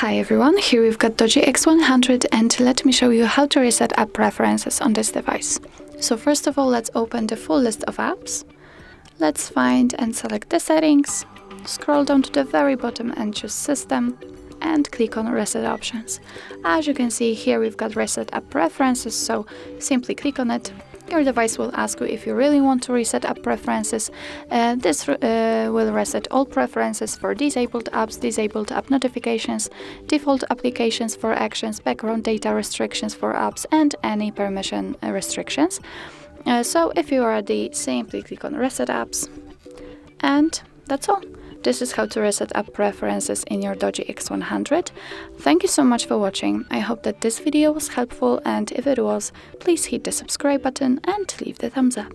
Hi everyone, here we've got DOOGEE X100 and let me show you how to reset app preferences on this device. So first of all, let's open the full list of apps. Let's find and select the settings, scroll down to the very bottom and choose System and click on Reset Options. As you can see here we've got Reset App Preferences, so simply click on it. Your device will ask you if you really want to reset app preferences. This will reset all preferences for disabled apps, disabled app notifications, default applications for actions, background data restrictions for apps, and any permission restrictions. So if you are ready, simply click on Reset Apps, and that's all. This is how to reset app preferences in your DOOGEE X100. Thank you so much for watching. I hope that this video was helpful, and if it was, please hit the subscribe button and leave the thumbs up.